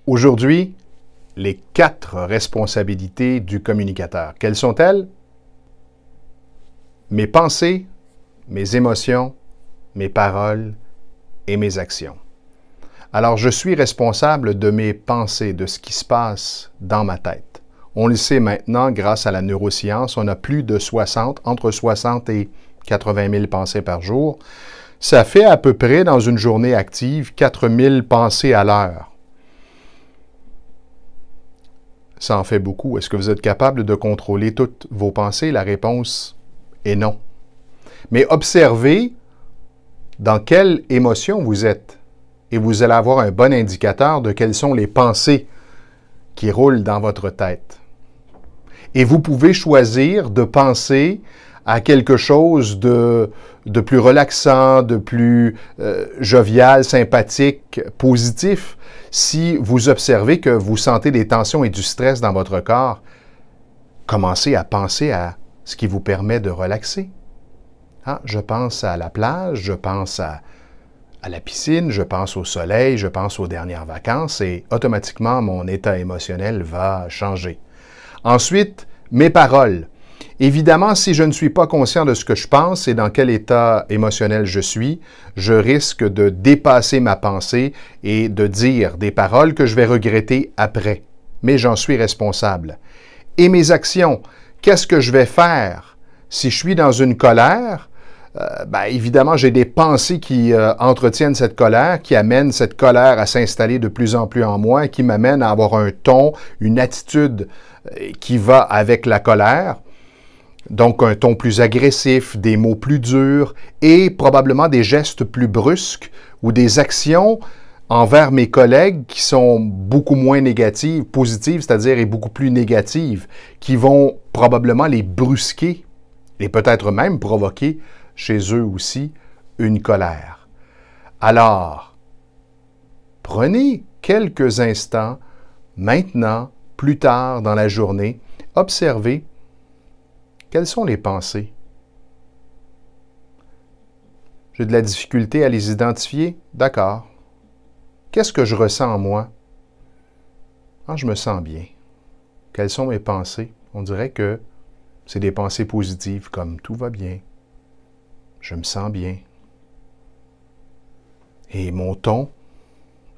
Aujourd'hui, les 4 responsabilités du communicateur. Quelles sont-elles? Mes pensées, mes émotions, mes paroles et mes actions. Alors, je suis responsable de mes pensées, de ce qui se passe dans ma tête. On le sait maintenant, grâce à la neuroscience, on a plus de entre 60 et 80 000 pensées par jour. Ça fait à peu près, dans une journée active, 4 000 pensées à l'heure. Ça en fait beaucoup. Est-ce que vous êtes capable de contrôler toutes vos pensées? La réponse est non. Mais observez dans quelle émotion vous êtes et vous allez avoir un bon indicateur de quelles sont les pensées qui roulent dans votre tête. Et vous pouvez choisir de penser à quelque chose de plus relaxant, de plus jovial, sympathique, positif. Si vous observez que vous sentez des tensions et du stress dans votre corps, commencez à penser à ce qui vous permet de relaxer. Ah, je pense à la plage, je pense à la piscine, je pense au soleil, je pense aux dernières vacances et automatiquement, mon état émotionnel va changer. Ensuite, mes paroles. Évidemment, si je ne suis pas conscient de ce que je pense et dans quel état émotionnel je suis, je risque de dépasser ma pensée et de dire des paroles que je vais regretter après. Mais j'en suis responsable. Et mes actions, qu'est-ce que je vais faire? Si je suis dans une colère, évidemment, j'ai des pensées qui entretiennent cette colère, qui amènent cette colère à s'installer de plus en plus en moi et qui m'amènent à avoir un ton, une attitude qui va avec la colère. Donc, un ton plus agressif, des mots plus durs et probablement des gestes plus brusques ou des actions envers mes collègues qui sont beaucoup moins négatives, positives, c'est-à-dire et beaucoup plus négatives, qui vont probablement les brusquer et peut-être même provoquer chez eux aussi une colère. Alors, prenez quelques instants, maintenant, plus tard dans la journée, observez quelles sont les pensées. J'ai de la difficulté à les identifier? D'accord. Qu'est-ce que je ressens en moi? Ah, je me sens bien. Quelles sont mes pensées? On dirait que c'est des pensées positives comme « tout va bien ». Je me sens bien. Et mon ton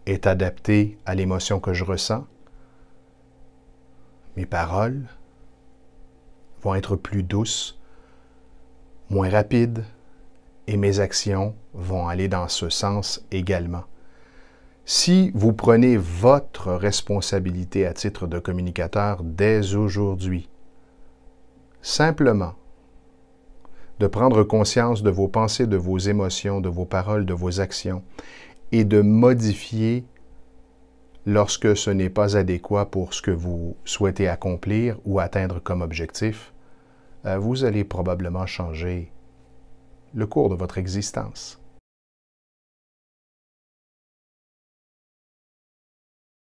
est adapté à l'émotion que je ressens. Mes paroles vont être plus douces, moins rapides, et mes actions vont aller dans ce sens également. Si vous prenez votre responsabilité à titre de communicateur dès aujourd'hui, simplement, de prendre conscience de vos pensées, de vos émotions, de vos paroles, de vos actions et de modifier lorsque ce n'est pas adéquat pour ce que vous souhaitez accomplir ou atteindre comme objectif, vous allez probablement changer le cours de votre existence.